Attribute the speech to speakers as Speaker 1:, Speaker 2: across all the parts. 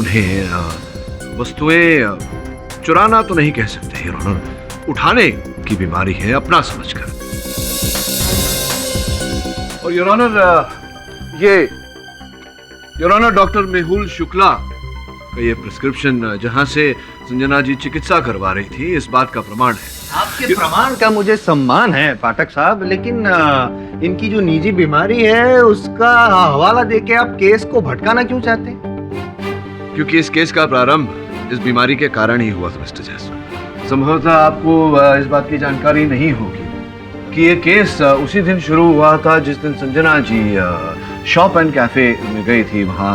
Speaker 1: उन्हें वस्तुएं चुराना तो नहीं कह सकते योर ऑनर, उठाने की बीमारी है अपना समझकर। और योर ऑनर ये your honour doctor Mehul Shukla का ये प्रिस्क्रिप्शन जहां से संजना जी चिकित्सा करवा रही थी, इस बात का प्रमाण है।
Speaker 2: आपके प्रमाण का मुझे सम्मान है पाठक साहब, लेकिन इनकी जो निजी बीमारी है उसका हवाला देके आप केस को भटकाना क्यों चाहते हैं?
Speaker 1: क्योंकि इस केस का प्रारंभ इस बीमारी के कारण ही हुआ था मिस्टर जायसवाल। संभवतः आपको इस बात की जानकारी नहीं होगी कि ये केस उसी दिन शुरू हुआ था जिस दिन Sanjana ji shop and cafe में गई थी। वहाँ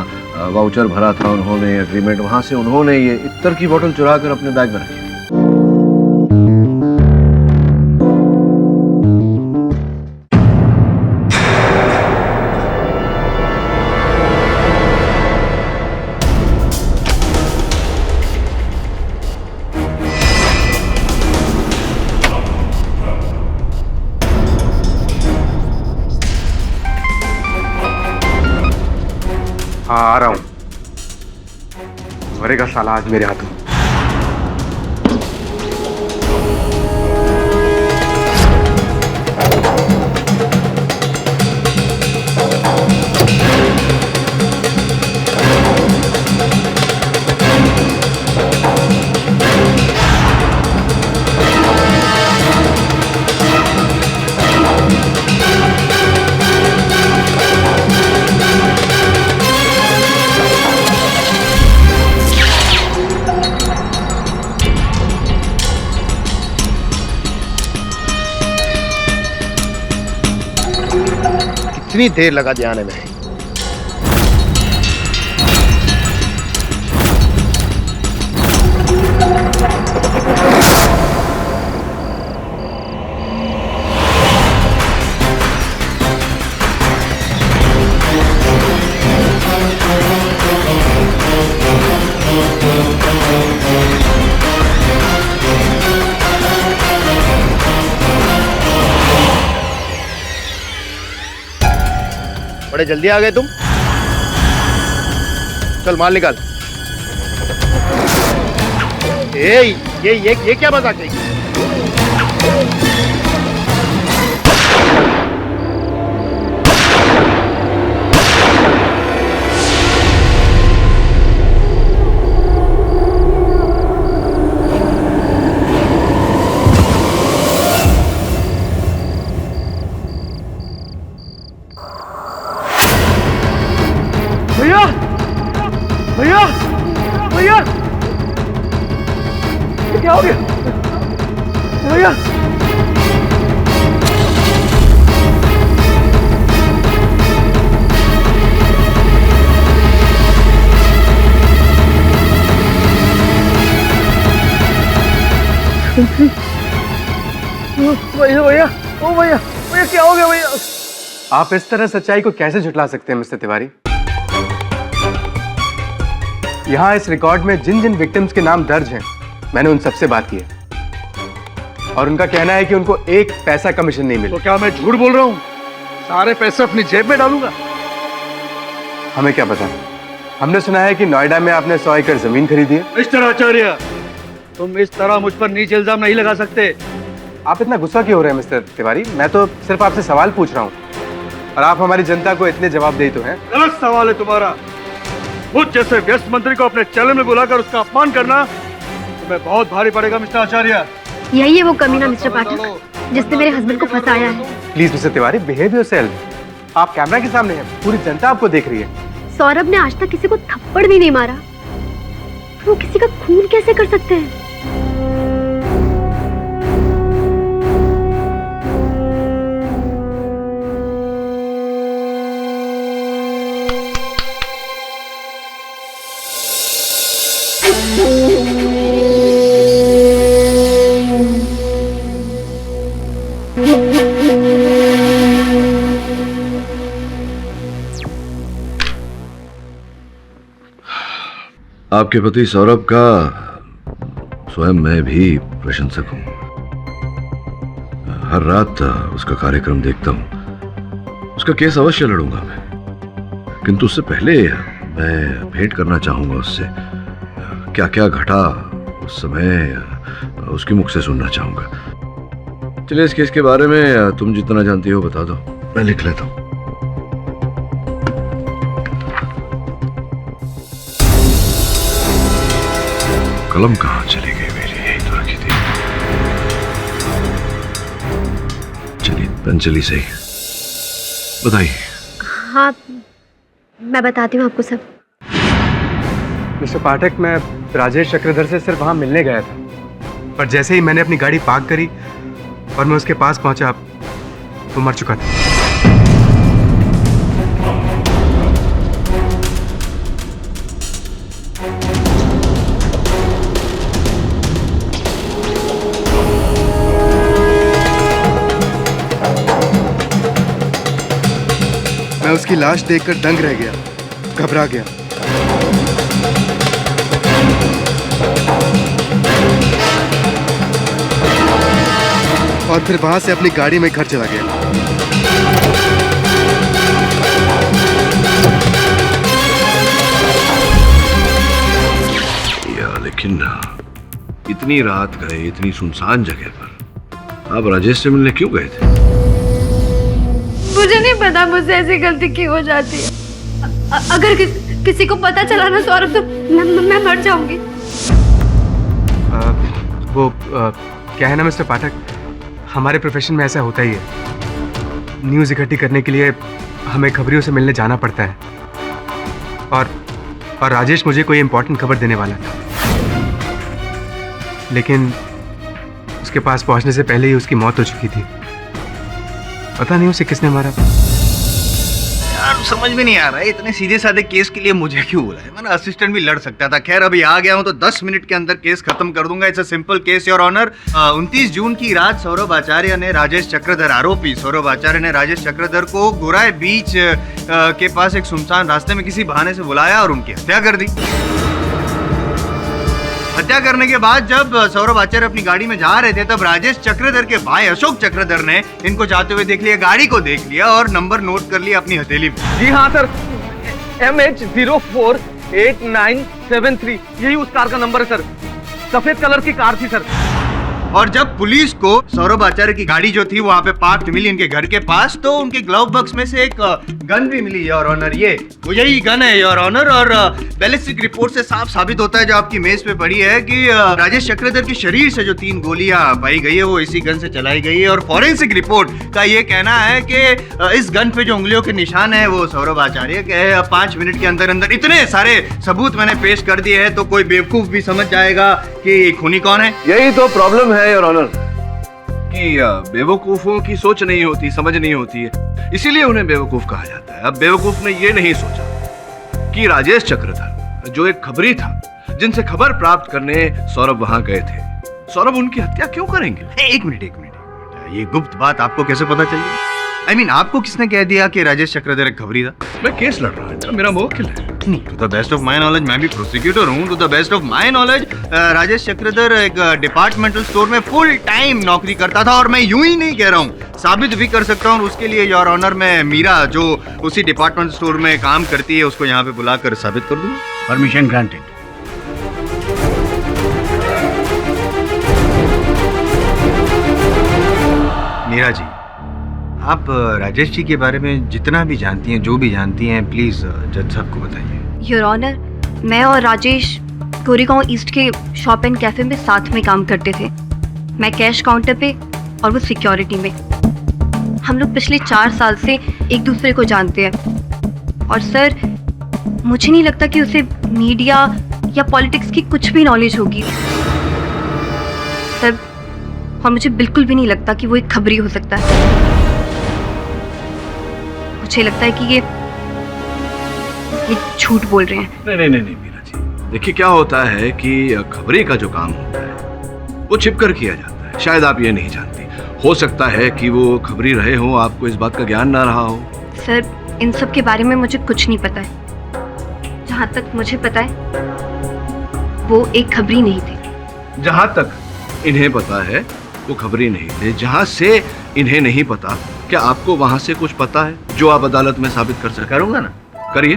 Speaker 1: वाउचर भरा था उन्होंने, एग्रीमेंट, वहाँ से उन्होंने ये इत्तर की बोतल चुरा कर अपने बैग में रखी।
Speaker 3: हाँ आ रहा हूँ, मरेगा साला आज मेरे हाथों।
Speaker 2: कितनी देर लगा दिया आने में? बड़े जल्दी आ गए तुम। चल माल निकाल। ये क्या मजाक है?
Speaker 3: भैया भैया भैया, ये क्या हो गया भैया? भैया भैया, ओ भैया भैया, क्या हो गया भैया? आप इस तरह सच्चाई को कैसे झुठला सकते हैं मिस्टर तिवारी? यहाँ इस रिकॉर्ड में जिन जिन विक्टिम्स के नाम दर्ज हैं, मैंने उन सबसे बात की है और उनका कहना है कि उनको एक पैसा कमीशन नहीं मिला।
Speaker 4: तो क्या मैं झूठ बोल रहा हूँ? सारे पैसे अपनी जेब में डालूंगा?
Speaker 3: हमें क्या पता, हमने सुना है कि नोएडा में आपने 100 एकड़ जमीन खरीदी है।
Speaker 4: मिस्टर आचार्य, तुम इस तरह मुझ पर नीचे इल्जाम नहीं लगा सकते।
Speaker 3: आप इतना गुस्सा क्यों हो रहे हैं मिस्टर तिवारी? मैं तो सिर्फ आपसे सवाल पूछ रहा हूँ और आप हमारी जनता को इतने जवाब दे तो हैं।
Speaker 4: गलत सवाल है तुम्हारा। मुझ जैसे व्यस्त मंत्री को अपने चैनल में बुलाकर उसका अपमान करना तुम्हें बहुत भारी पड़ेगा मिस्टर आचार्य।
Speaker 5: यही है वो कमीना मिस्टर पाठक जिसने मेरे हस्बैंड को फंसाया है।
Speaker 3: Please mister Tiwari, behave yourself. आप कैमरा के सामने हैं, पूरी जनता आपको देख रही है।
Speaker 5: सौरभ ने आज तक किसी को थप्पड़ भी नहीं मारा, वो किसी का खून कैसे कर सकते हैं?
Speaker 1: आपके पति सौरभ का स्वयं मैं भी प्रशंसक हूं। हर रात उसका कार्यक्रम देखता हूं। उसका केस अवश्य लड़ूंगा मैं, किंतु उससे पहले मैं भेंट करना चाहूंगा उससे। क्या क्या घटा उस समय उसके मुख से सुनना चाहूंगा। चलिए, इस केस के बारे में तुम जितना जानती हो बता दो, मैं लिख लेता हूं। कलम कहाँ चली गई मेरी? यही तो रखी थी। चलिए, पेन चली सही। बताइए।
Speaker 5: हाँ, मैं बताती हूँ आपको सब।
Speaker 3: मिस्टर पाठक, मैं राजेश चक्रधर से सिर्फ वहां मिलने गया था, पर जैसे ही मैंने अपनी गाड़ी पार्क करी और मैं उसके पास पहुंचा, वो मर चुका था।
Speaker 6: मैं उसकी लाश देखकर दंग रह गया, घबरा गया। और फिर वहां से अपनी गाड़ी में घर चला गया।
Speaker 1: लेकिन इतनी रात गए, इतनी सुनसान जगह पर आप राजेश से मिलने क्यों गए थे?
Speaker 5: मुझे नहीं पता मुझसे ऐसी गलती क्यों हो जाती है। अगर किसी को पता चला ना सौरभ, तो मैं मर जाऊंगी।
Speaker 3: क्या है ना मिस्टर पाठक, हमारे प्रोफेशन में ऐसा होता ही है। न्यूज़ इकट्ठी करने के लिए हमें खबरियों से मिलने जाना पड़ता है, और राजेश मुझे कोई इम्पोर्टेंट खबर देने वाला था, लेकिन उसके पास पहुंचने से पहले ही उसकी मौत हो चुकी थी। पता नहीं उसे किसने मारा।
Speaker 2: यार समझ में नहीं आ रहा है, इतने सीधे साधे केस के लिए मुझे क्यों बुलाया? मैंने असिस्टेंट भी लड़ सकता था। खैर, अभी आ गया हूं तो 10 मिनट के अंदर केस खत्म कर दूंगा। It's a simple case your honour. 29 जून की रात सौरभ आचार्य ने राजेश चक्रधर, आरोपी सौरभ आचार्य ने राजेश चक्रधर को गोराई बीच के पास एक सुनसान रास्ते में किसी बहाने से बुलाया और उनकी हत्या कर दी। हत्या करने के बाद जब सौरभ आचार्य अपनी गाड़ी में जा रहे थे, तब राजेश चक्रधर के भाई अशोक चक्रधर ने इनको जाते हुए देख लिया, गाड़ी को देख लिया और नंबर नोट कर लिया अपनी हथेली में।
Speaker 7: जी हाँ सर, MH048973 यही उस कार का नंबर है सर। सफेद कलर की कार थी सर।
Speaker 2: और जब पुलिस को सौरभ आचार्य की गाड़ी जो थी वहां पे पार्क मिली इनके घर के पास, तो उनके ग्लव बॉक्स में से एक गन भी मिली योर ऑनर। ये वो यही गन है योर ऑनर। और बैलिस्टिक रिपोर्ट से साफ साबित होता है, जो आपकी मेज पे पड़ी है, कि राजेश चक्रधर के शरीर से जो 3 गोलियां पाई गई है वो इसी गन से चलाई गई है। और फॉरेंसिक रिपोर्ट का ये कहना है कि इस गन पे जो उंगलियों के निशान है वो सौरभ आचार्य के है। अब 5 मिनट के अंदर अंदर इतने सारे सबूत मैंने पेश कर दिए हैं, तो कोई बेवकूफ भी समझ जाएगा कि खूनी कौन है।
Speaker 1: यही तो प्रॉब्लम है योर ऑनर, कि बेवकूफों की सोच नहीं होती, समझ नहीं होती है, इसीलिए उन्हें बेवकूफ कहा जाता है। अब बेवकूफ ने ये नहीं सोचा कि राजेश चक्रधर जो एक खबरी था, जिनसे खबर प्राप्त करने सौरभ वहां गए थे, सौरभ उनकी हत्या क्यों करेंगे?
Speaker 2: एक मिनट, ये गुप्त बात आपको कैसे पता चली? आपको किसने कह दिया कि राजेश चक्रधर एक खबरी था?
Speaker 1: मैं केस लड़ रहा हूँ, मेरा मुवक्किल है।
Speaker 2: नहीं, to the best of my knowledge, मैं भी प्रोसिक्यूटर हूँ। To the best of my knowledge Rajesh Chakradhar एक डिपार्टमेंटल स्टोर में फुल टाइम नौकरी करता था। और मैं यूं ही नहीं कह रहा हूँ, साबित भी कर सकता हूँ। और उसके लिए योर ऑनर मैं मीरा, जो उसी डिपार्टमेंट स्टोर में काम करती है, उसको यहाँ पे बुलाकर साबित कर दूँ। Permission granted. मीरा जी, आप राजेश जी के बारे में जितना भी जानती हैं, जो भी जानती हैं, प्लीज जज साहब को बताइए।
Speaker 8: योर ऑनर, मैं और राजेश गोरेगांव ईस्ट के शॉप एंड कैफे में साथ में काम करते थे। मैं कैश काउंटर पे और वो सिक्योरिटी में। हम लोग पिछले 4 साल से एक दूसरे को जानते हैं। और सर, मुझे नहीं लगता कि उसे मीडिया या पॉलिटिक्स की कुछ भी नॉलेज होगी सर। और मुझे बिल्कुल भी नहीं लगता कि वो एक खबरी हो सकता है। मुझे लगता है कि ये झूठ बोल रहे हैं।
Speaker 1: नहीं मीरा जी, देखिए क्या होता है कि खबरी का जो काम होता है वो छिपकर किया जाता है। शायद आप ये नहीं जानती, हो सकता है कि वो खबरी रहे हो, आपको इस बात का ज्ञान ना रहा हो।
Speaker 8: सर, इन सब के बारे में मुझे कुछ नहीं पता है। जहाँ तक मुझे पता है वो एक खबरी नहीं थे।
Speaker 1: जहाँ तक इन्हें पता है वो खबरी नहीं थे। जहाँ से इन्हें नहीं पता, क्या आपको वहां से कुछ पता है जो आप अदालत में साबित कर सकते?
Speaker 2: करूंगा ना।
Speaker 1: करिए।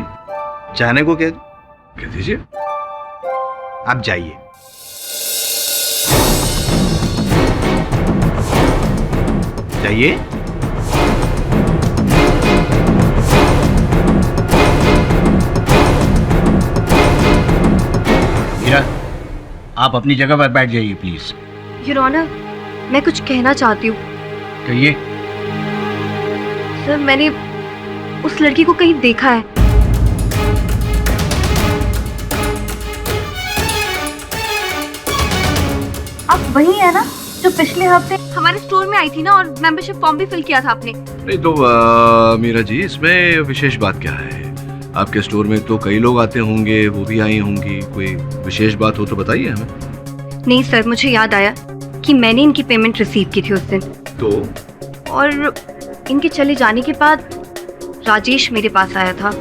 Speaker 2: चाहने को कह दूं?
Speaker 1: कह दीजिए।
Speaker 2: आप जाइए। जाइए।
Speaker 9: मीरा, आप अपनी जगह पर बैठ जाइए प्लीज।
Speaker 8: योर ऑनर, मैं कुछ कहना चाहती हूँ।
Speaker 9: कहिए।
Speaker 8: सर, मैंने उस लड़की को कहीं देखा है। आप वही है ना जो पिछले हफ्ते हमारे स्टोर में आई थी ना, और मेंबरशिप फॉर्म भी फिल किया था आपने?
Speaker 1: नहीं तो मीरा जी, इसमें विशेष बात क्या है? आपके स्टोर में तो कई लोग आते होंगे, वो भी आई होंगी। कोई विशेष बात हो तो बताइए हमें।
Speaker 8: नहीं सर, मुझे याद आया कि मैंने इनकी पेमेंट रिसीव की थी उस दिन,
Speaker 1: तो
Speaker 8: और इनके चले जाने के बाद राजेश मेरे पास आया था।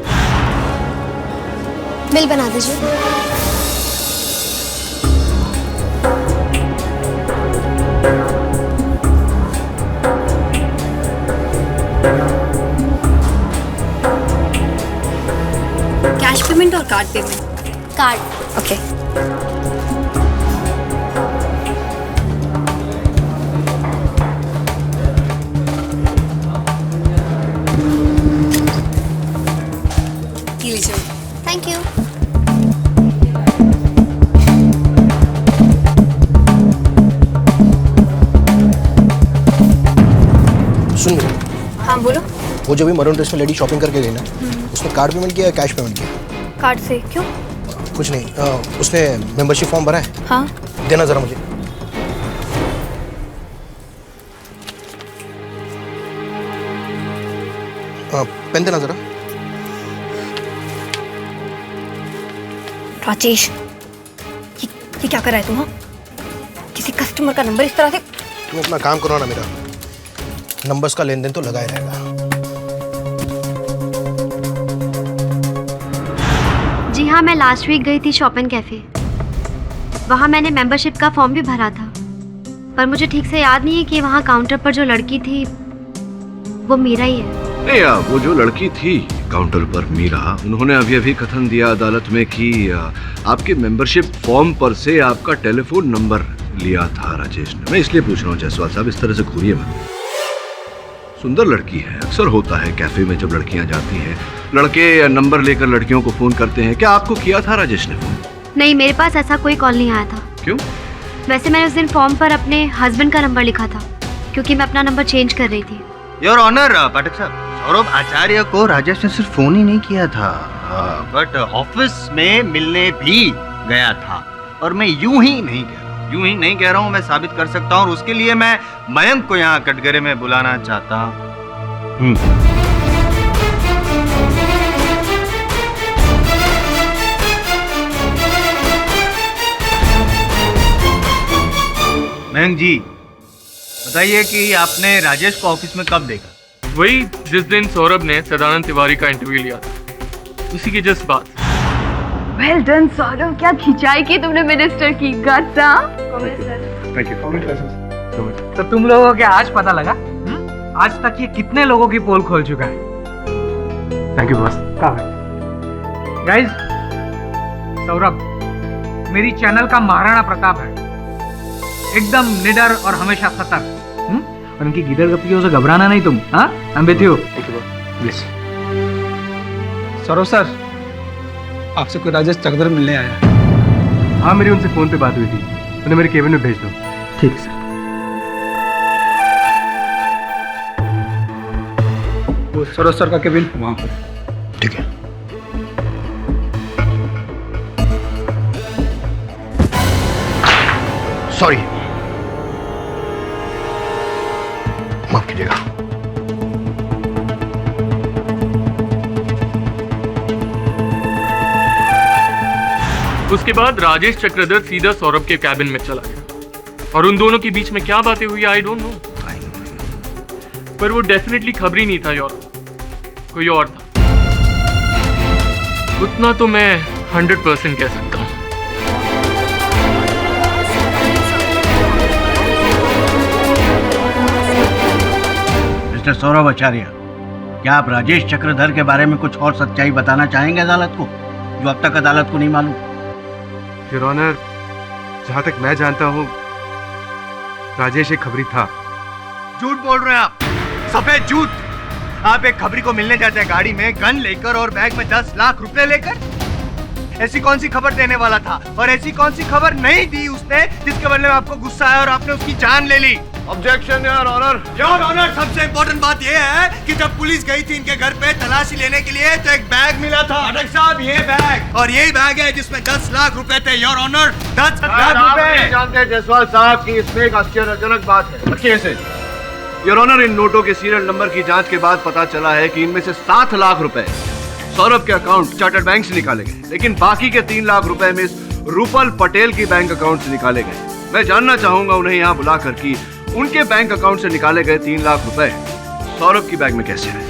Speaker 5: बिल बना दीजिए। कैश पेमेंट और कार्ड पेमेंट? कार्ड। ओके। लीजिए। Thank you.
Speaker 6: सुन मेरे,
Speaker 5: हाँ बोलो।
Speaker 6: वो जो भी मरून ड्रेस में लेडी शॉपिंग करके गई ना, उसने कार्ड पेमेंट किया या कैश पेमेंट किया?
Speaker 5: कार्ड से। क्यों?
Speaker 6: कुछ नहीं, उसने मेंबरशिप फॉर्म भरा है?
Speaker 5: हाँ।
Speaker 6: देना जरा मुझे। पेन देना जरा।
Speaker 5: राजेश, ये क्या कर रहा है तू? हाँ, किसी कस्टमर का नंबर इस तरह से?
Speaker 6: तुम अपना काम करो ना मेरा, नंबर्स का लेन देन तो लगा ही रहेगा।
Speaker 8: जी हाँ, मैं लास्ट वीक गई थी शॉपिंग कैफे। वहाँ मैंने मेंबरशिप का फॉर्म भी भरा था, पर मुझे ठीक से याद नहीं है कि वहाँ काउंटर पर जो लड़की थी वो मीरा ही है।
Speaker 1: नहीं, वो जो लड़की थी काउंटर पर मीरा, उन्होंने अभी अभी कथन दिया अदालत में कि आपके मेंबरशिप फॉर्म पर से आपका टेलीफोन नंबर लिया था राजेश ने। मैं इसलिए पूछ रहा हूँ जायसवाल साहब, इस तरह से घूरिए मत। सुंदर लड़की है, अक्सर होता है कैफे में जब लड़कियां जाती हैं, लड़के नंबर लेकर लड़कियों को फोन करते हैं। क्या आपको किया था राजेश ने फोन?
Speaker 8: नहीं, मेरे पास ऐसा कोई कॉल नहीं आया था।
Speaker 1: क्यों?
Speaker 8: वैसे मैंने उस दिन फॉर्म पर अपने हस्बैंड का नंबर लिखा था, क्योंकि मैं अपना नंबर चेंज कर रही थी।
Speaker 2: योर ऑनर पाठक साहब, सौरभ आचार्य को राजेश ने सिर्फ फोन ही नहीं किया था, बट ऑफिस में मिलने भी गया था। और मैं यूं ही नहीं कह रहा हूं, मैं साबित कर सकता हूं, और उसके लिए मैं मयंक को यहाँ कटघरे में बुलाना चाहता हूं। मयंक जी, बताइए कि आपने राजेश को ऑफिस में कब देखा?
Speaker 10: वही जिस दिन सौरभ ने सदानंद तिवारी का इंटरव्यू लिया था, उसी की जस्ट बात।
Speaker 5: वेल डन सौरभ, क्या खिंचाई की तुमने मिनिस्टर की। गट्टा।
Speaker 3: Thank you.
Speaker 7: तो तुम लोगों को आज पता लगा? आज तक ये कितने लोगों की पोल खोल चुका है।
Speaker 3: Thank you boss.
Speaker 7: Guys, Saurabh मेरी चैनल का महाराणा प्रताप है, एकदम निडर और हमेशा सतर्क। और उनकी गिदड़ गप्पियों से घबराना नहीं तुम। हाँ, I'm with you।
Speaker 3: Thank you boss.
Speaker 11: Saurabh sir, आपसे कोई राजेश चक्रधर मिलने आया।
Speaker 3: हाँ, मेरी उनसे फोन पे बात हुई थी, उन्हें मेरे केबिन में भेज दो।
Speaker 11: ठीक है सर। वो सौरभ सर का केबिन वहाँ पर।
Speaker 6: ठीक है। सॉरी, माफ कीजिएगा।
Speaker 10: उसके बाद राजेश चक्रधर सीधा सौरभ के कैबिन में चला गया, और उन दोनों के बीच में क्या बातें हुई आई डोंट नो, पर वो डेफिनेटली खबरी नहीं था यार, कोई और था। उतना तो मैं 100% कह सकता हूँ।
Speaker 9: मिस्टर सौरभ आचार्य, क्या आप राजेश चक्रधर के बारे में कुछ और सच्चाई बताना चाहेंगे अदालत को, जो अब तक अदालत को नहीं मालूम?
Speaker 3: योर ऑनर, जहाँ तक मैं जानता हूँ राजेश एक खबरी था।
Speaker 2: झूठ बोल रहे हैं आप, सफेद झूठ। आप एक खबरी को मिलने जाते हैं गाड़ी में गन लेकर और बैग में 10 लाख रुपए लेकर। ऐसी कौन सी खबर देने वाला था और ऐसी कौन सी खबर नहीं दी उसने जिसके बदले में आपको गुस्सा आया और आपने उसकी जान ले ली?
Speaker 1: Objection your honour.
Speaker 2: Your honour, सबसे इम्पोर्टेंट बात यह है कि जब पुलिस गई थी इनके घर पे तलाशी लेने के लिए तो एक बैग मिला था। पाठक साहब, ये बैग और यही बैग है जिसमें 10 लाख रुपए थे। योर ऑनर, 10 लाख रुपए।
Speaker 1: जानते हैं जायसवाल साहब की इसमें एक आश्चर्यजनक बात है। कैसे? योर ऑनर, इन नोटों के सीरियल नंबर की जांच के बाद पता चला है कि इनमें से 7 लाख रुपए सौरभ के अकाउंट चार्टर्ड बैंक से निकाले गए, लेकिन बाकी के 3 लाख रुपए मिस रूपल पटेल की बैंक अकाउंट से निकाले गए। मैं जानना चाहूंगा उन्हें यहाँ बुलाकर कि उनके बैंक अकाउंट से निकाले गए 3 लाख रुपए सौरभ की बैंक में कैसे आए?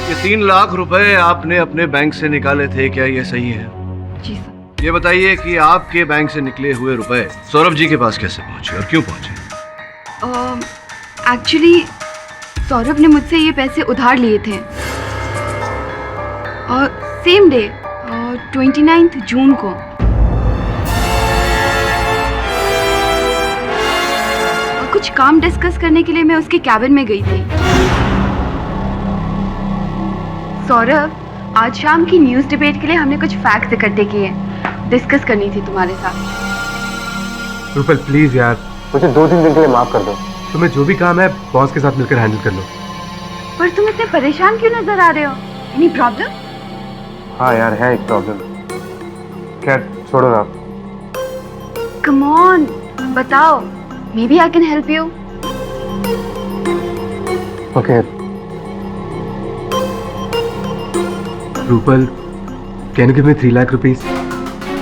Speaker 1: ये 3 लाख रुपए आपने अपने बैंक से निकाले थे, क्या ये सही है?
Speaker 8: जी सर।
Speaker 1: ये बताइए कि आपके बैंक से निकले हुए रुपए सौरभ जी के पास कैसे पहुंचे और क्यों पहुंचे?
Speaker 8: एक्चुअली सौरभ ने मुझसे ये पैसे उधार लिए थे और सेम डे 29 जून को। कुछ काम डिस्कस करने के लिए मैं उसके कैबिन में गई थी। सौरभ, आज शाम की न्यूज़ डिबेट के लिए हमने कुछ फैक्ट्स इकट्ठे किए, डिस्कस करनी थी तुम्हारे साथ।
Speaker 3: रूपल प्लीज यार, मुझे 2-3 दिन के लिए माफ कर दो। तुम्हें जो भी काम है बॉस के साथ मिलकर हैंडल कर लो।
Speaker 8: पर तुम इतने परेशान क्यों नजर आ रहे हो? Any problem?
Speaker 3: हाँ यार, है एक प्रॉब्लम। खैर छोड़ो ना।
Speaker 8: कम ऑन, बताओ, maybe I can help you.
Speaker 3: Okay Rupal, can you give me 3 lakh rupees?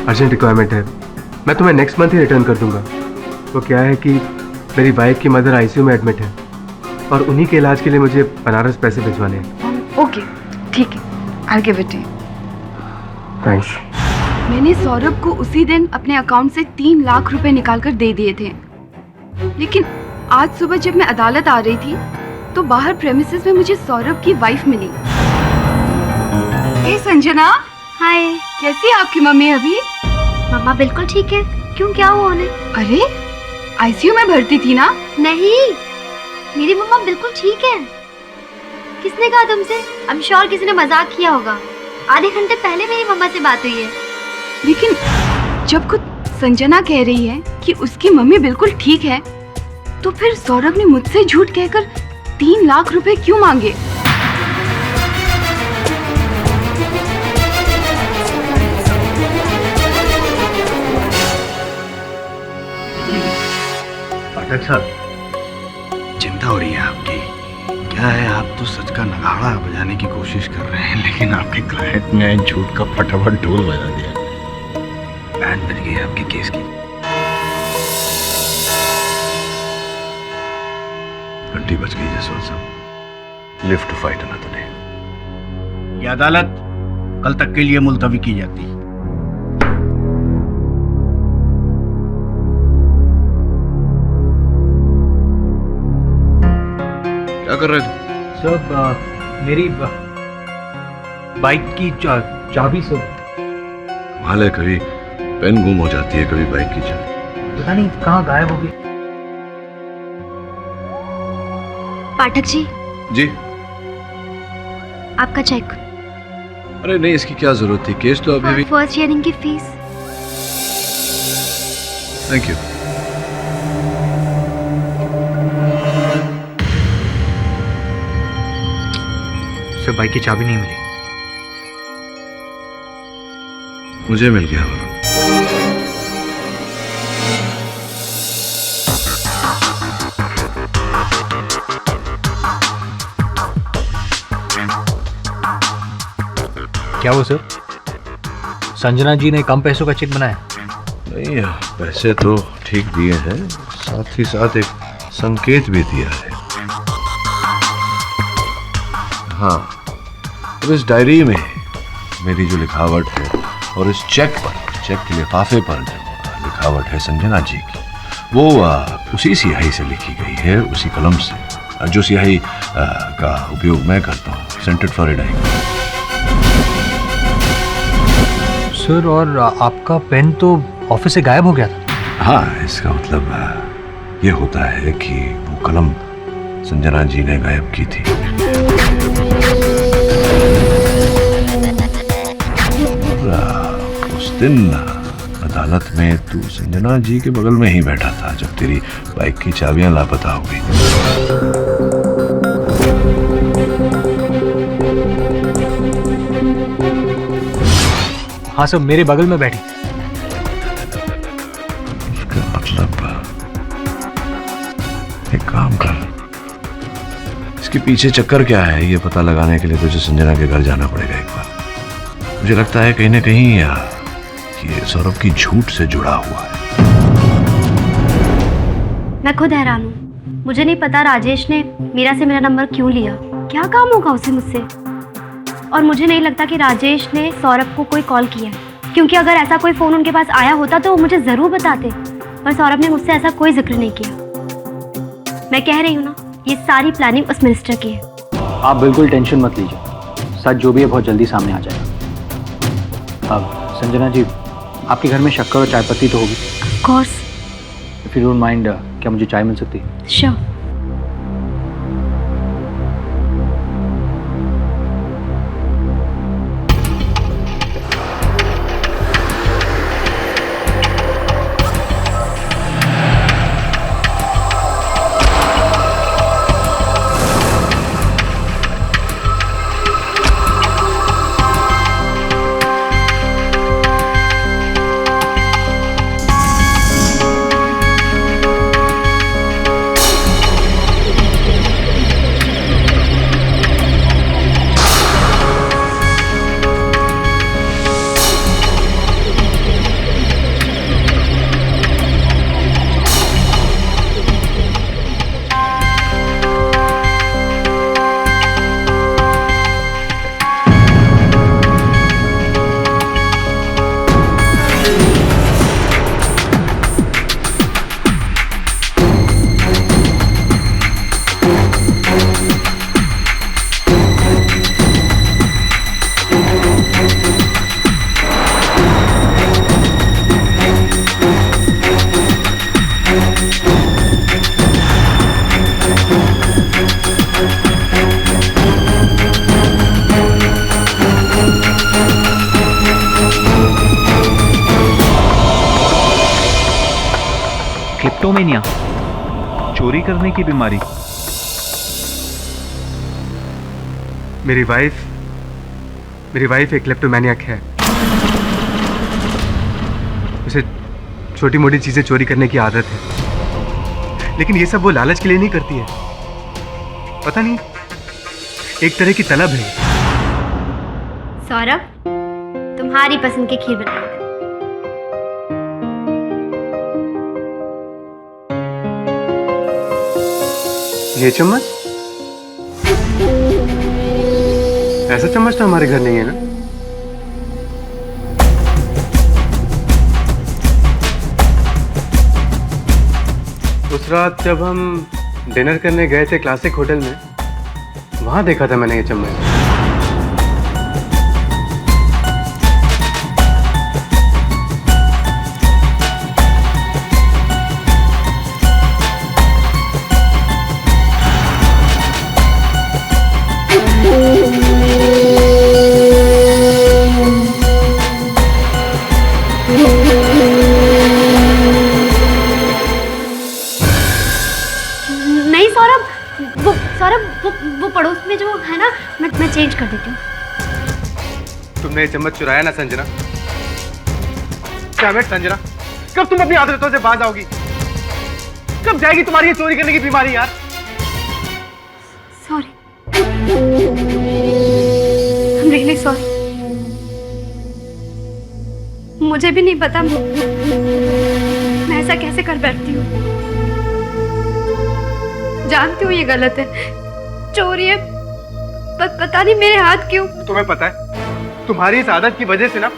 Speaker 3: Urgent requirement है। मैं तुम्हें नेक्स्ट मंथ ही रिटर्न कर दूंगा। वो क्या है कि मेरी वाइफ की मदर आईसीयू में एडमिट है और उन्हीं के इलाज के लिए मुझे बनारस पैसे भिजवाने हैं।
Speaker 8: ओके, ठीक है, I give it to you.
Speaker 3: Thanks.
Speaker 8: मैंने सौरभ को उसी दिन अपने अकाउंट से 3 लाख रुपए निकालकर दे दिए थे, लेकिन आज सुबह जब मैं अदालत आ रही थी तो बाहर प्रेमिसेस में मुझे सौरभ की वाइफ मिली। हे संजना।
Speaker 5: हाय।
Speaker 8: कैसी है आपकी मम्मी अभी?
Speaker 5: मम्मा बिल्कुल ठीक है। क्यों, क्या हुआ उन्हें?
Speaker 8: अरे आईसीयू में भर्ती थी ना?
Speaker 5: नहीं, मेरी मम्मा बिल्कुल ठीक है। किसने कहा तुमसे? आई एम श्योर किसी ने मजाक किया होगा। आधे घंटे पहले मेरी मम्मा से बात हुई है।
Speaker 8: लेकिन जब खुद संजना कह रही है कि उसकी मम्मी बिल्कुल ठीक है, तो फिर सौरभ ने मुझसे झूठ कहकर 3 लाख रुपए क्यों मांगे?
Speaker 9: पाठक साहब, चिंता हो रही है आपकी। क्या है, आप तो सच का नगाड़ा बजाने की कोशिश कर रहे हैं, लेकिन आपके क्लाइंट ने झूठ का फटाफट ढोल बजा दिया। बैंड बज गई आपके केस की।
Speaker 1: घंटी बज गई जायसवाल साहब। Live to fight another day.
Speaker 9: ये अदालत कल तक के लिए मुलतवी की जाती है।
Speaker 1: क्या कर रहे थे?
Speaker 7: सर, मेरी बाइक की चाबी सर।
Speaker 1: कमाल है, कभी पेन गुम हो जाती है, कभी बाइक की चाबी।
Speaker 7: पता नहीं कहाँ गायब हो गई।
Speaker 5: पाठक जी।
Speaker 1: जी?
Speaker 5: आपका चेक।
Speaker 1: अरे नहीं, इसकी क्या जरूरत थी, केस तो अभी भी।
Speaker 5: फर्स्ट ईयरिंग की fees.
Speaker 1: Thank you.
Speaker 3: Sir, bike की चाबी नहीं मिली।
Speaker 1: मुझे मिल गया वो।
Speaker 7: क्या वो सर? संजना जी ने कम पैसों का चेक बनाया?
Speaker 1: नहीं, पैसे तो ठीक दिए हैं, साथ ही साथ एक संकेत भी दिया है। हाँ, तो इस डायरी में मेरी जो लिखावट है और इस चेक के लिफाफे पर जो लिखा लिखावट है संजना जी की, वो उसी स्याही से लिखी गई है, उसी कलम से, जो स्याही का उपयोग मैं करता हूँ, सेंटेड फ्लोरिडाइन।
Speaker 3: सर, और आपका पेन तो ऑफिस से गायब हो गया था।
Speaker 1: हाँ, इसका मतलब ये होता है कि वो कलम संजना जी ने गायब की थी। उस दिन अदालत में तू संजना जी के बगल में ही बैठा था जब तेरी बाइक की चाबियां लापता हो गई।
Speaker 3: हाँ सर, मेरे बगल में बैठी।
Speaker 1: इसका मतलब एक काम कर, इसके पीछे चक्कर क्या है ये पता लगाने के लिए तुझे संजना के घर जाना पड़ेगा एक बार। मुझे लगता है कहीं ना कहीं ये सौरभ की झूठ से जुड़ा हुआ है।
Speaker 8: मैं खुद हैरान हूँ, मुझे नहीं पता राजेश ने मीरा से मेरा नंबर क्यों लिया। क्या काम होगा उसे मुझसे? और मुझे नहीं लगता कि राजेश ने सौरभ को कोई कॉल किया है, क्योंकि अगर ऐसा कोई फ़ोन उनके पास आया होता तो वो मुझे ज़रूर बताते, पर सौरभ ने मुझसे ऐसा कोई जिक्र नहीं किया। मैं कह रही हूँ ना, ये सारी प्लानिंग उस मिनिस्टर की है।
Speaker 11: आप बिल्कुल टेंशन मत लीजिए, सच जो भी है बहुत जल्दी सामने आ जाएगा। अब संजना जी, आपके घर में शक्कर और चाय पत्ती तो होगी?
Speaker 8: Of course.
Speaker 11: If you don't mind, क्या मुझे चाय मिल सकती है?
Speaker 8: श्योर।
Speaker 2: क्लिप्टोमेनिया, चोरी करने की बीमारी।
Speaker 3: मेरी वाइफ एक क्लेप्टोमैनियक है। उसे छोटी मोटी चीजें चोरी करने की आदत है, लेकिन ये सब वो लालच के लिए नहीं करती है। पता नहीं, एक तरह की तलब है।
Speaker 8: सौरभ, तुम्हारी पसंद की खीर बनाएंगे।
Speaker 3: ये चम्मच? ऐसा चम्मच तो हमारे घर नहीं है ना? उस रात जब हम डिनर करने गए थे क्लासिक होटल में, वहां देखा था मैंने ये चम्मच।
Speaker 8: नहीं सौरभ, वो पड़ोस में जो है ना, मैं चेंज कर देती हूँ।
Speaker 3: तुमने ये चम्मच चुराया ना संजना? क्या संजना, कब तुम अपनी आदतों से बाज आओगी? कब जाएगी तुम्हारी ये चोरी करने की बीमारी यार?
Speaker 8: Sorry, I'm really sorry। मुझे भी नहीं पता मैं ऐसा कैसे कर बैठती हूँ। जानती हूँ ये गलत है, चोरी है, पर पता नहीं मेरे हाथ क्यों।
Speaker 3: तुम्हें पता है, तुम्हारी इस आदत की वजह से ना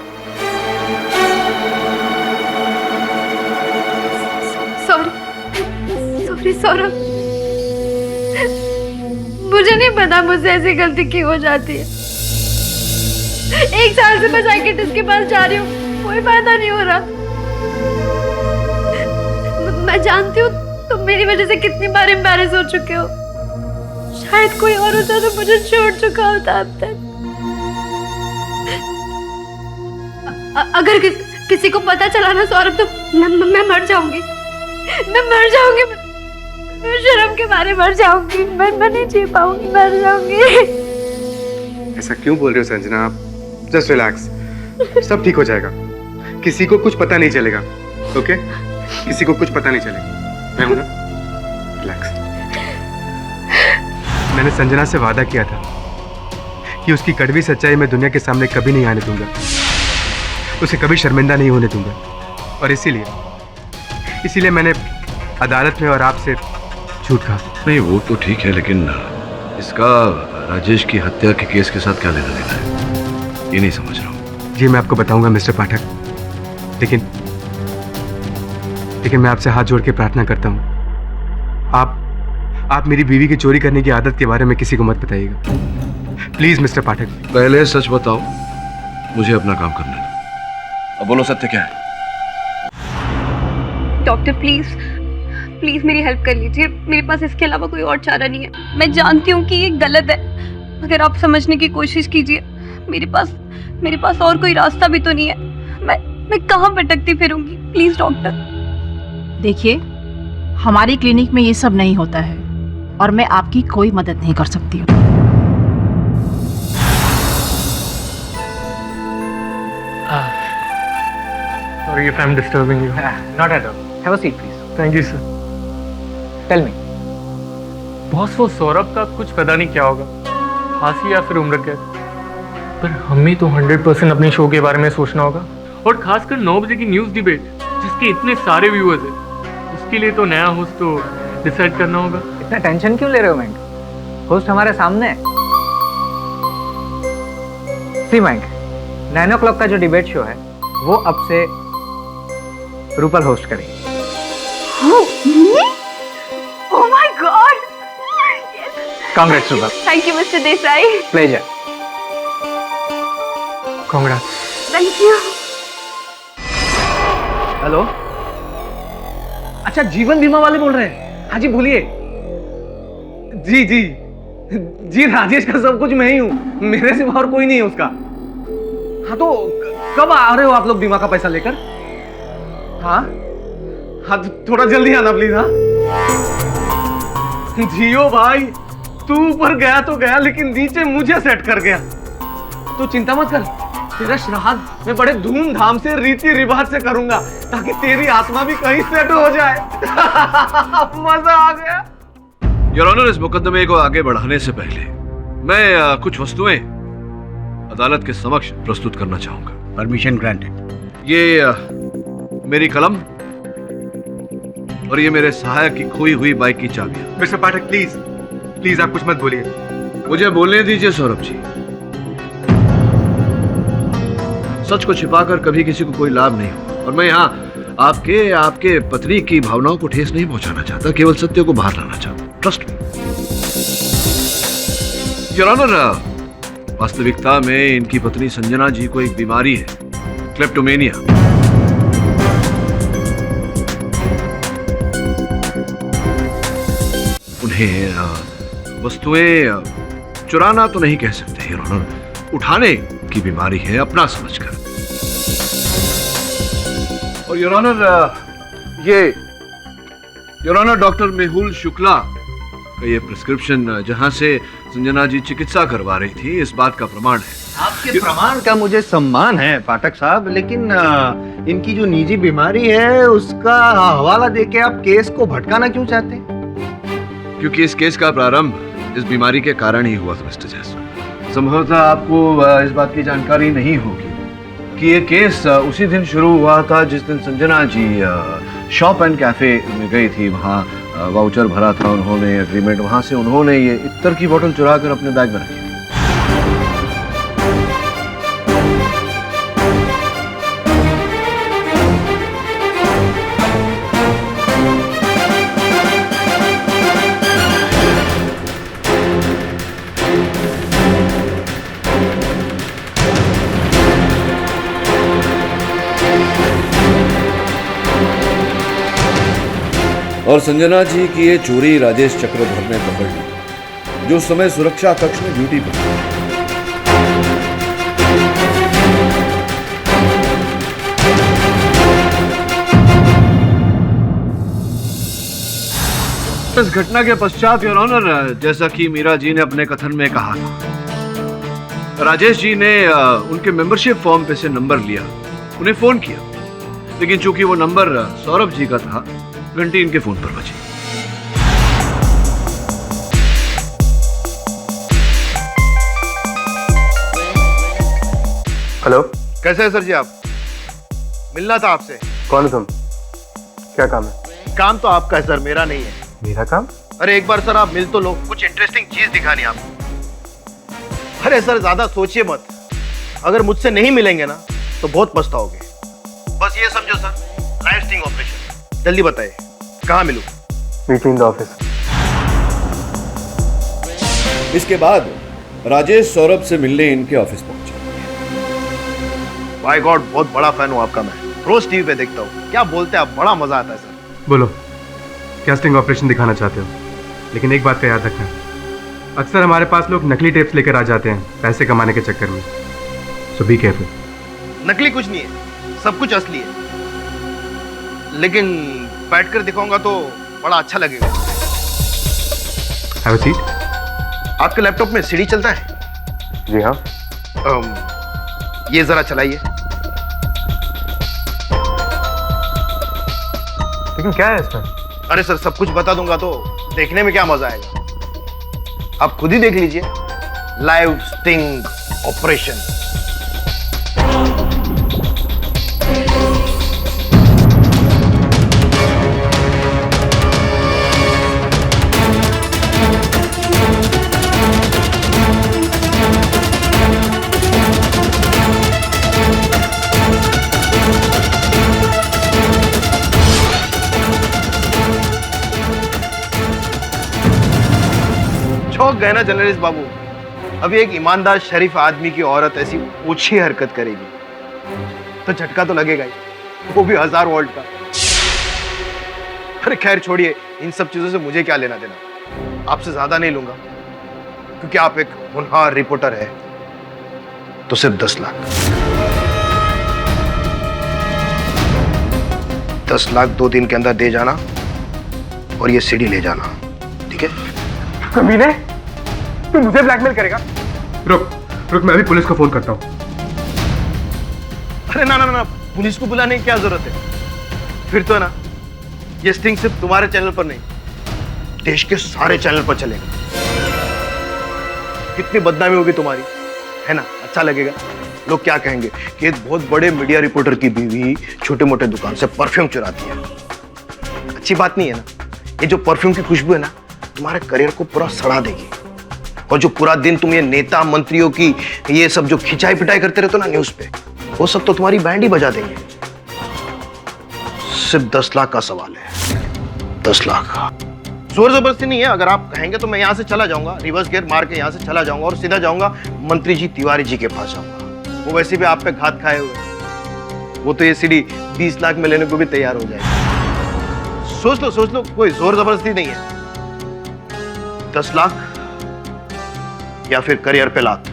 Speaker 5: प्लीज सौरभ, मुझे नहीं पता मुझसे ऐसी गलती क्यों हो जाती है। 1 साल से मैं साइकियाट्रिस्ट के पास जा रही हूँ, कोई फायदा नहीं हो रहा। मैं जानती हूँ तुम मेरी वजह से कितनी बार एम्बैरेस हो चुके हो। शायद कोई और होता तो मुझे छोड़ चुका होता अब तक। अगर किसी को पता चला ना सौरभ, तो मैं मर जाऊंगी। मैं मर जाऊंगी, मैं शर्म के मारे मर जाऊंगी। मैं नहीं जी पाऊंगी, मर जाऊंगी।
Speaker 3: ऐसा क्यों बोल रहे हो संजना? आप जस्ट रिलैक्स, सब ठीक हो जाएगा। किसी को कुछ पता नहीं चलेगा, ओके? किसी को कुछ पता नहीं चलेगा। मैं हूं ना, रिलैक्स। मैंने संजना से वादा किया था कि उसकी कड़वी सच्चाई मैं दुनिया के सामने कभी नहीं आने दूंगा, उसे कभी शर्मिंदा नहीं होने दूंगा। और इसीलिए मैंने अदालत में और आपसे झूठ कहा।
Speaker 1: नहीं वो तो ठीक है, लेकिन इसका राजेश की हत्या के केस के साथ क्या लेना देना है, ये नहीं समझ रहा हूँ।
Speaker 3: जी मैं आपको बताऊंगा मिस्टर पाठक, लेकिन मैं आपसे हाथ जोड़ के प्रार्थना करता हूँ, आप मेरी बीवी की चोरी करने की आदत के बारे में किसी को मत बताइएगा, प्लीज मिस्टर पाठक।
Speaker 1: पहले सच बताओ, मुझे अपना काम करने दो। अब बोलो सत्य क्या है?
Speaker 8: डॉक्टर प्लीज मेरी हेल्प कर लीजिए। मेरे पास इसके अलावा कोई और चारा नहीं है। मैं जानती हूँ कि ये गलत है, मगर आप समझने की कोशिश कीजिए। मेरे पास और कोई रास्ता भी तो नहीं है। मैं कहाँ भटकती फिरूंगी? Please doctor.
Speaker 12: देखिए, हमारी क्लिनिक में ये सब नहीं होता है और मैं आपकी कोई मदद नहीं कर सकती हूँ।
Speaker 10: Sorry if I'm disturbing you.
Speaker 7: Not at all. Have a seat, please.
Speaker 10: Thank you, sir.
Speaker 7: Tell me.
Speaker 10: Boss, वो सौरभ का कुछ पता नहीं क्या होगा, फांसी या फिर उम्र कैद। पर हमें तो 100% अपने शो के बारे में सोचना होगा, और खासकर 9 बजे की न्यूज़ डिबेट जिसके इतने सारे व्यूअर्स हैं, उसके लिए तो नया होस्ट तो डिसाइड करना होगा।
Speaker 7: इतना टेंशन क्यों ले रहे हो मैंक? होस्ट हमारे सामने है। सी मैंक, 9 o'clock का जो डिबेट शो है वो अब से रूपल होस्ट करेगी।
Speaker 8: Oh my God!
Speaker 7: Congrats, Rupal.
Speaker 8: Thank you, Mr. Desai.
Speaker 7: Pleasure.
Speaker 10: Congrats.
Speaker 8: Thank you.
Speaker 7: Hello, अच्छा जीवन बीमा वाले बोल रहे हैं? हाँ जी बोलिए। जी राजेश का सब कुछ मैं ही हूँ, मेरे सिवा और कोई नहीं है उसका। हाँ तो कब आ रहे हो आप लोग बीमा का पैसा लेकर? हाँ तो थोड़ा जल्दी आना प्लीज। हाँ जियो भाई, तू ऊपर गया तो गया, लेकिन नीचे मुझे सेट कर गया। तू चिंता मत कर, तेरा श्राद्ध मैं बड़े धूमधाम से रीति रिवाज से करूंगा, ताकि तेरी आत्मा भी कहीं सेट हो जाए। मजा आ गया।
Speaker 1: योर ऑनर, इस मुकदमे को आगे बढ़ाने से पहले मैं कुछ वस्तुएं अदालत के समक्ष प्रस्तुत करना चाहूंगा।
Speaker 9: Permission granted.
Speaker 1: ये मेरी कलम और ये मेरे सहायक की खोई हुई बाइक की चाबियां।
Speaker 3: मिस्टर पाठक प्लीज आप कुछ मत बोलिए।
Speaker 1: मुझे बोलने दीजिए सौरभ जी। सच को छिपाकर कभी किसी को कोई लाभ नहीं हो, और मैं यहाँ आपके पत्नी की भावनाओं को ठेस नहीं पहुंचाना चाहता, केवल सत्य को बाहर लाना चाहता। ट्रस्ट मी योर ऑनर, वास्तविकता में इनकी पत्नी संजना जी को एक बीमारी है, क्लेप्टोमेनिया। उन्हें वस्तुएं चुराना तो नहीं कह सकते योर ऑनर, उठाने की बीमारी है अपना समझकर। और योर ऑनर, ये your honour doctor Mehul Shukla का ये प्रिस्क्रिप्शन जहां से संजना जी चिकित्सा करवा रही थी, इस बात का प्रमाण है।
Speaker 2: आपके प्रमाण का मुझे सम्मान है पाठक साहब, लेकिन इनकी जो निजी बीमारी है उसका हवाला देके आप केस को भटकाना क्यों चाहते हैं?
Speaker 1: क्योंकि इस केस का प्रारंभ इस बीमारी के कारण ही हुआ था मिस्टर जायसवाल। संभवतः आपको इस बात की जानकारी नहीं होगी कि ये केस उसी दिन शुरू हुआ था जिस दिन Sanjana ji shop and cafe में गई थी। वहाँ वाउचर भरा था उन्होंने, एग्रीमेंट, वहाँ से उन्होंने ये इत्तर की बोतल चुरा कर अपने बैग में रखी थी। और संजना जी की ये चोरी राजेश चक्रधर ने पकड़ ली, जो उस समय सुरक्षा कक्ष में ड्यूटी पर था। इस घटना के पश्चात योर ऑनर, जैसा कि मीरा जी ने अपने कथन में कहा था, राजेश जी ने उनके मेंबरशिप फॉर्म पे से नंबर लिया, उन्हें फोन किया, लेकिन चूंकि वो नंबर सौरभ जी का था, घंटी इनके फोन पर बजी।
Speaker 3: हेलो,
Speaker 6: कैसे है सर जी आप? मिलना था आपसे।
Speaker 3: कौन हो तुम? क्या काम है?
Speaker 6: काम तो आपका है सर, मेरा नहीं है।
Speaker 3: मेरा काम?
Speaker 6: अरे एक बार सर आप मिल तो लो, कुछ इंटरेस्टिंग चीज दिखानी आपको। अरे सर ज्यादा सोचिए मत, अगर मुझसे नहीं मिलेंगे ना तो बहुत पछताओगे। बस ये समझो सर, लाइव स्टिंग ऑपरेशन। जल्दी बताइए कहाँ मिलूं?
Speaker 3: Meeting in the office.
Speaker 1: इसके बाद राजेश सौरभ से मिलने इनके ऑफिस पहुंचे।
Speaker 6: बाय गॉड, बहुत बड़ा फैन हूँ आपका मैं, रोज टीवी पे देखता हूँ। क्या बोलते हैं आप, बड़ा मजा आता है सर।
Speaker 3: बोलो, क्या स्टिंग ऑपरेशन दिखाना चाहते हो? लेकिन एक बात का याद रखना, अक्सर हमारे पास लोग नकली टेप्स लेकर आ जाते हैं पैसे कमाने के चक्कर में, सो बी केयरफुल।
Speaker 6: नकली कुछ नहीं है, सब कुछ असली है, लेकिन बैठ कर दिखाऊंगा तो बड़ा अच्छा लगेगा।
Speaker 3: Have a seat.
Speaker 6: आपके लैपटॉप में सीडी चलता है?
Speaker 3: जी हाँ।
Speaker 6: ये जरा चलाइए।
Speaker 3: लेकिन क्या है इसमें?
Speaker 6: अरे सर सब कुछ बता दूंगा तो देखने में क्या मजा आएगा, आप खुद ही देख लीजिए। Live sting operation. चौंक गए ना जर्नलिस्ट बाबू? अभी एक ईमानदार शरीफ आदमी की औरत ऐसी ओछी हरकत करेगी तो झटका तो लगेगा ही, वो भी 1000 वोल्ट का। अरे खैर छोड़िए, इन सब चीजों से मुझे क्या लेना देना, आपसे ज्यादा नहीं लूंगा, क्योंकि आप एक होनहार रिपोर्टर है। तो सिर्फ 10 लाख। 10 लाख 2 दिन के अंदर दे जाना और ये सीडी ले जाना, ठीक है?
Speaker 3: कमीने, तू मुझे ब्लैकमेल करेगा? रुक, मैं अभी पुलिस को फोन करता हूँ।
Speaker 6: अरे ना, पुलिस को बुलाने की क्या जरूरत है? फिर तो है ना, ये स्टिंग सिर्फ तुम्हारे चैनल पर नहीं, देश के सारे चैनल पर चलेगा। कितनी बदनामी होगी तुम्हारी, है ना? अच्छा लगेगा। लोग क्या कहेंगे कि एक बहुत बड़े मीडिया रिपोर्टर की बीवी छोटे मोटे दुकान से परफ्यूम चुराती है। अच्छी बात नहीं है ना? ये जो परफ्यूम की खुशबू है ना, तुम्हारे करियर को पूरा सड़ा देगी। और जो पूरा दिन तुम ये नेता मंत्रियों की ये सब जो खिंचाई पिटाई करते रहते हो ना न्यूज पे, वो सब तो तुम्हारी बैंड ही बजा देंगे। सिर्फ 10 लाख का सवाल है, 10 लाख। जोर जबरदस्ती नहीं है, अगर आप कहेंगे तो मैं यहाँ से चला जाऊंगा, रिवर्स गियर मार के यहाँ से चला जाऊंगा और सीधा जाऊंगा मंत्री जी तिवारी जी के पास जाऊंगा। वो वैसे भी आप पे घात खाए हुए, वो तो ये सीडी 20 लाख में लेने को भी तैयार हो जाएगी। सोच लो, कोई जोर जबरदस्ती नहीं है। 10 लाख या फिर करियर पे लात।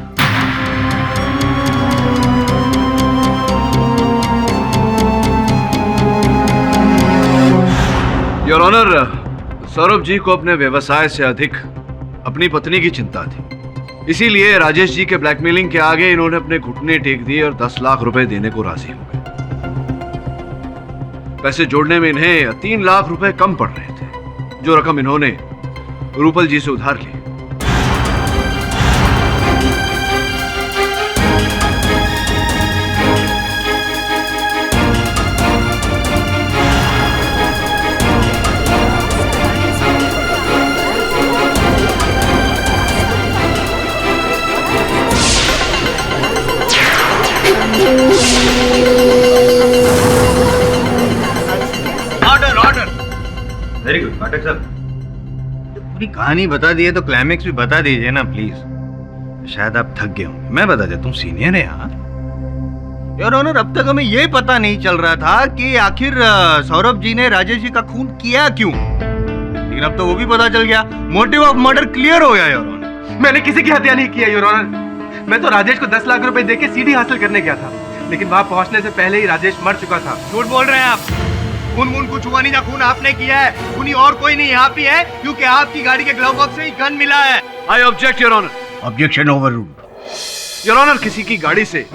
Speaker 1: योर ऑनर, सौरभ जी को अपने व्यवसाय से अधिक अपनी पत्नी की चिंता थी, इसीलिए राजेश जी के ब्लैकमेलिंग के आगे इन्होंने अपने घुटने टेक दिए और 10 लाख रुपए देने को राजी हो गए। पैसे जोड़ने में इन्हें 3 लाख रुपए कम पड़ रहे थे, जो रकम इन्होंने रूपल जी से उधार ली।
Speaker 2: ऑर्डर। वेरी गुड पाठक साहब, पूरी कहानी बता दी है तो क्लाइमेक्स भी बता दीजिए ना प्लीज। शायद आप थक गए होंगे, मैं बता देता हूँ, सीनियर है यार। योर ऑनर, अब तक हमें ये पता नहीं चल रहा था कि आखिर सौरभ जी ने राजेश जी का खून किया क्यों। लेकिन अब तो वो भी पता चल गया, मोटिव ऑफ मर्डर क्लियर हो गया योर ऑनर।
Speaker 3: मैंने किसी की हत्या नहीं किया योर ऑनर। मैं तो राजेश को 10 लाख रुपए देके सीडी हासिल करने गया था, लेकिन वहां पहुंचने से पहले ही राजेश मर चुका था।
Speaker 2: झूठ बोल रहे हैं आप। खून कुछ हुआ नहीं था, खून आपने किया है। खूनी और कोई नहीं, आप ही है, क्योंकि आपकी गाड़ी के ग्लव बॉक्स से ही गन मिला है।
Speaker 1: I object your honour.
Speaker 2: Objection overruled.
Speaker 1: Your honour, किसी की गाड़ी से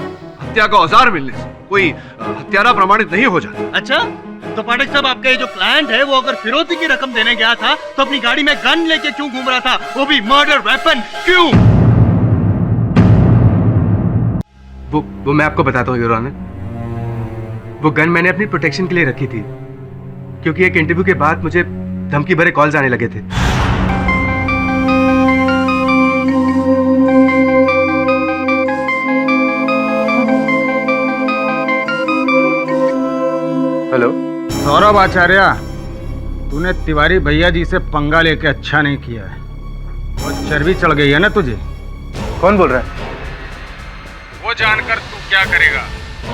Speaker 1: हत्या का औजार मिलने से कोई हत्यारा प्रमाणित नहीं हो जाता।
Speaker 2: अच्छा, तो पाठक साहब, आपका ये जो क्लाइंट है वो अगर फिरौती की रकम देने गया था तो अपनी गाड़ी में गन लेके क्यों घूम रहा था, वो भी मर्डर वेपन, क्यों?
Speaker 3: वो मैं आपको बताता हूँ योर ऑनर। वो गन मैंने अपनी प्रोटेक्शन के लिए रखी थी, क्योंकि एक इंटरव्यू के बाद मुझे धमकी भरे कॉल्स आने लगे थे। हेलो
Speaker 13: सौरभ आचार्य, तूने तिवारी भैया जी से पंगा लेके अच्छा नहीं किया है, और चर्बी चढ़ गई है ना तुझे।
Speaker 3: कौन बोल रहा है?
Speaker 13: वो जानकर तू क्या करेगा?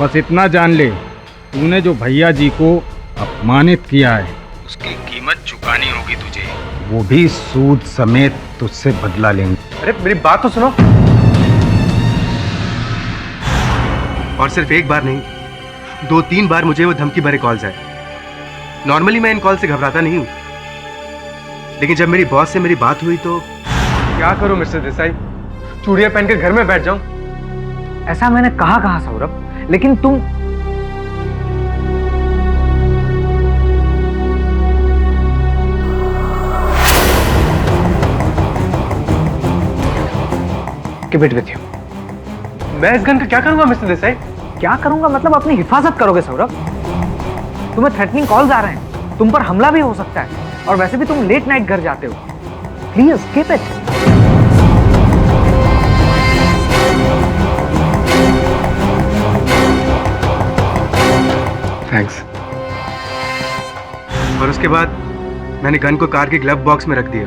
Speaker 13: बस इतना जान ले, तूने जो भैया जी को अपमानित किया है उसकी कीमत चुकानी होगी तुझे, वो भी सूद समेत तुझसे बदला लेंगे।
Speaker 3: अरे मेरी बात तो सुनो। और सिर्फ एक बार नहीं, 2-3 बार मुझे वो धमकी भरे कॉल्स आए। नॉर्मली मैं इन कॉल से घबराता नहीं हूँ, लेकिन जब मेरी बॉस से मेरी बात हुई तो क्या करूं मिस्टर देसाई? चूड़ियां पहनकर घर में बैठ जाऊं?
Speaker 7: ऐसा मैंने कहा सौरभ, लेकिन तुम Keep it with you.
Speaker 3: मैं इस गन का क्या करूंगा मिस्टर देसाई?
Speaker 7: क्या करूंगा मतलब अपनी हिफाजत करोगे सौरभ। तुम्हें थ्रेटनिंग कॉल्स आ रहे हैं, तुम पर हमला भी हो सकता है, और वैसे भी तुम लेट नाइट घर जाते हो। Please keep it.
Speaker 3: थैंक्स। और उसके बाद मैंने गन को कार के ग्लव बॉक्स में रख दिया,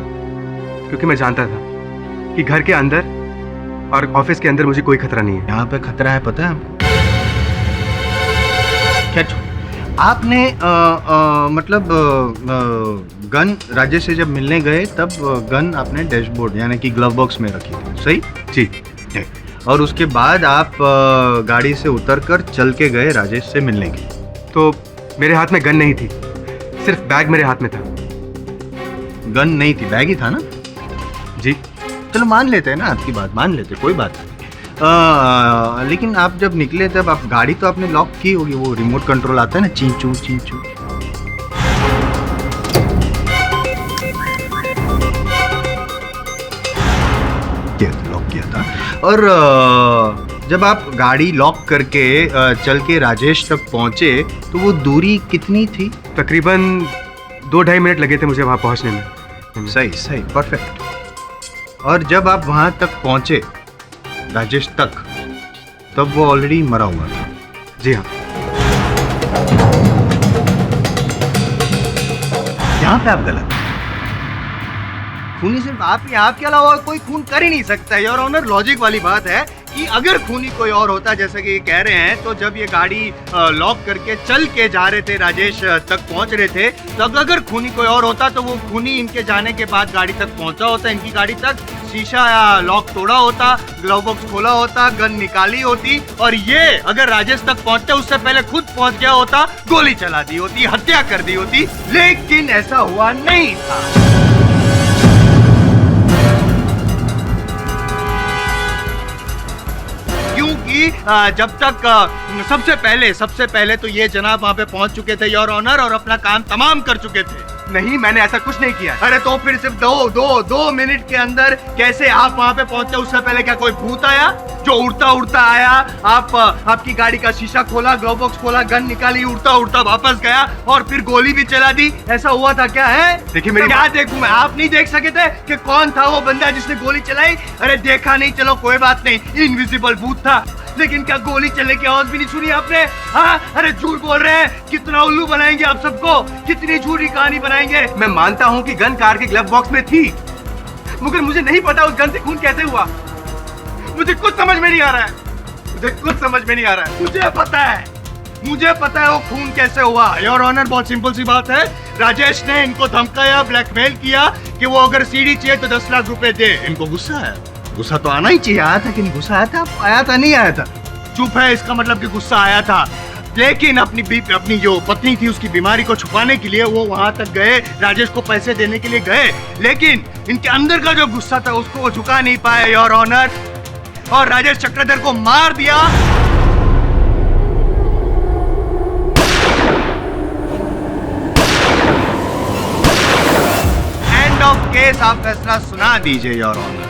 Speaker 3: क्योंकि मैं जानता था कि घर के अंदर और ऑफिस के अंदर मुझे कोई खतरा नहीं है।
Speaker 2: यहाँ पे खतरा है, पता है हमको। क्या आपने मतलब गन राजेश से जब मिलने गए तब गन आपने डैशबोर्ड यानी कि ग्लव बॉक्स में रखी थी, सही?
Speaker 3: जी।
Speaker 2: और उसके बाद आप गाड़ी से उतरकर चल के गए राजेश से मिलने के।
Speaker 3: तो मेरे हाथ में गन नहीं थी, सिर्फ बैग मेरे हाथ में था।
Speaker 2: गन नहीं थी, बैग ही था ना?
Speaker 3: जी।
Speaker 2: चलो मान लेते हैं ना, आपकी बात मान लेते, कोई बात नहीं। लेकिन आप जब निकले तब आप गाड़ी तो आपने लॉक की होगी, वो रिमोट कंट्रोल आता है ना, चींचू चींचू। लॉक किया था। और जब आप गाड़ी लॉक करके चल के राजेश तक पहुंचे तो वो दूरी कितनी थी?
Speaker 3: तकरीबन 2-2.5 मिनट लगे थे मुझे वहां पहुंचने में।
Speaker 2: सही, परफेक्ट। और जब आप वहां तक पहुंचे राजेश तक, तब वो ऑलरेडी मरा हुआ था।
Speaker 3: जी हाँ।
Speaker 2: यहाँ पे आप गलत। खूनी सिर्फ आप ही, आपके अलावा कोई खून कर ही नहीं सकता है योर ऑनर। लॉजिक वाली बात है कि अगर खूनी कोई और होता, जैसे कि कह रहे हैं, तो जब ये गाड़ी लॉक करके चल के जा रहे थे, राजेश तक पहुंच रहे थे, तब अगर खूनी कोई और होता तो वो खूनी इनके जाने के बाद गाड़ी तक पहुंचा होता, इनकी गाड़ी तक, शीशा या लॉक तोड़ा होता, ग्लव बॉक्स खोला होता, गन निकाली होती, और ये अगर राजेश तक पहुंचते उससे पहले खुद पहुंच गया होता, गोली चला दी होती, हत्या कर दी होती, लेकिन ऐसा हुआ नहीं था। क्योंकि जब तक सबसे पहले तो ये जनाब वहां पे पहुंच चुके थे योर ऑनर, और अपना काम तमाम कर चुके थे।
Speaker 3: नहीं, मैंने ऐसा कुछ नहीं किया।
Speaker 2: अरे तो फिर सिर्फ दो मिनट के अंदर कैसे आप वहां पे पहुंचे? उससे पहले क्या कोई भूत आया जो उड़ता आया, आपकी गाड़ी का शीशा खोला, ग्लव बॉक्स खोला, गन निकाली, उड़ता वापस गया, और फिर गोली भी चला दी? ऐसा हुआ था क्या? है
Speaker 3: देखिए मेरी
Speaker 2: क्या देखूं मैं? आप नहीं देख सके थे कि कौन था वो बंदा जिसने गोली चलाई? अरे देखा नहीं, चलो कोई बात नहीं, इनविजिबल भूत था, लेकिन क्या गोली चलने की आवाज भी नहीं सुनी आपने? हाँ, अरे झूठ बोल रहे हैं। कितना उल्लू बनाएंगे आप सबको, कितनी झूठी कहानी बनाएंगे।
Speaker 3: मैं मानता हूँ कि गन कार के ग्लव बॉक्स में थी, मगर मुझे नहीं पता उस गन से खून कैसे हुआ। मुझे कुछ समझ में नहीं आ रहा है, मुझे पता है वो खून कैसे हुआ। योर ऑनर, बहुत सिंपल सी बात है,
Speaker 2: राजेश ने इनको धमकाया, ब्लैकमेल किया कि वो अगर सीडी चाहिए तो 10 लाख रुपए दे। इनको गुस्सा आया। गुस्सा तो आना ही चाहिए। आया था कि नहीं गुस्सा आया था? आया था नहीं आया था? चुप है, इसका मतलब कि गुस्सा आया था। लेकिन अपनी जो पत्नी थी उसकी बीमारी को छुपाने के लिए वो वहां तक गए, राजेश को पैसे देने के लिए गए, लेकिन इनके अंदर का जो गुस्सा था उसको वो झुका नहीं पाए योर ऑनर, और राजेश चक्रधर को मार दिया। End of case. आप फैसला सुना दीजिए योर ऑनर।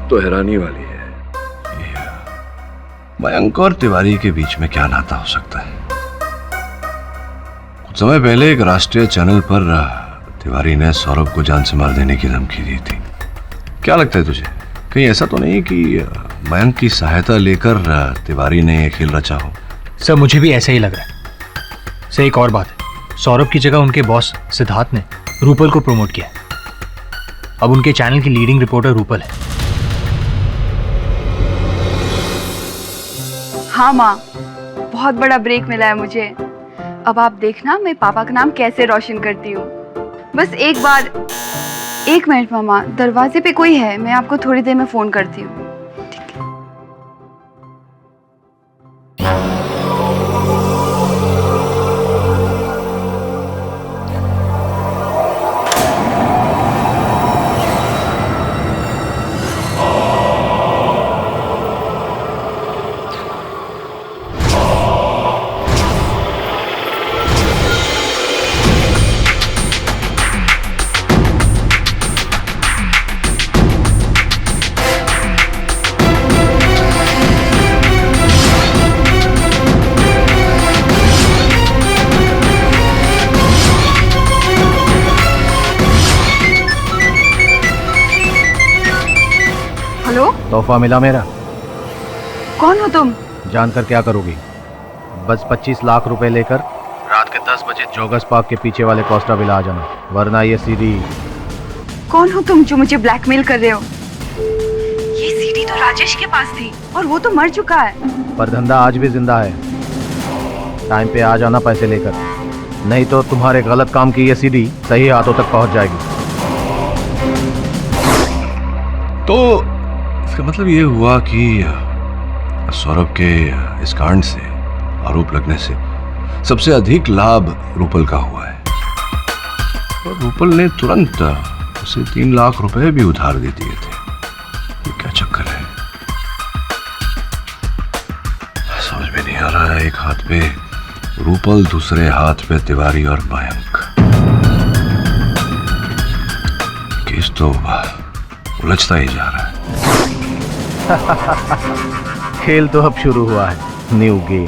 Speaker 1: तो हैरानी वाली है, मयंक और तिवारी के बीच में क्या नाता हो सकता है? कुछ समय पहले एक राष्ट्रीय चैनल पर तिवारी ने सौरभ को जान से मार देने की धमकी दी थी। क्या लगता है तुझे, कहीं ऐसा तो नहीं कि मयंक की सहायता लेकर तिवारी ने यह खेल रचा हो?
Speaker 11: सर मुझे भी ऐसा ही लग रहा है। सर एक और बात है, सौरभ की जगह उनके बॉस सिद्धार्थ ने रूपल को प्रमोट किया। अब उनके चैनल की लीडिंग रिपोर्टर रूपल है।
Speaker 14: हाँ माँ, बहुत बड़ा ब्रेक मिला है मुझे। अब आप देखना मैं पापा का नाम कैसे रोशन करती हूँ। बस एक बार, 1 मिनट मामा, दरवाजे पे कोई है, मैं आपको थोड़ी देर में फोन करती हूँ।
Speaker 11: तोहफा मिला मेरा।
Speaker 14: कौन हो तुम?
Speaker 11: जानकर क्या करोगी? बस 25 लाख रुपए लेकर रात के 10 बजे जोगस पार्क के पीछे वाले कोस्टा विला आ जाना, वरना ये सीडी।
Speaker 14: कौन हो तुम जो मुझे ब्लैकमेल कर रहे हो? ये सीडी तो राजेश के पास थी और वो तो मर चुका है।
Speaker 11: पर धंधा आज भी जिंदा है। टाइम पे आ जाना पैसे लेकर, नहीं तो तुम्हारे गलत काम की ये सीडी सही हाथों तक पहुंच जाएगी।
Speaker 1: तो इसका मतलब ये हुआ कि सौरभ के इस कांड से, आरोप लगने से सबसे अधिक लाभ रूपल का हुआ है, और रूपल ने तुरंत उसे 3 लाख रुपए भी उधार दे दिए थे। ये क्या चक्कर है, समझ में नहीं आ रहा है। एक हाथ पे रूपल, दूसरे हाथ पे तिवारी और मयंक। केस तो उलझता ही जा रहा है।
Speaker 11: खेल तो अब शुरू हुआ है, न्यू गेम।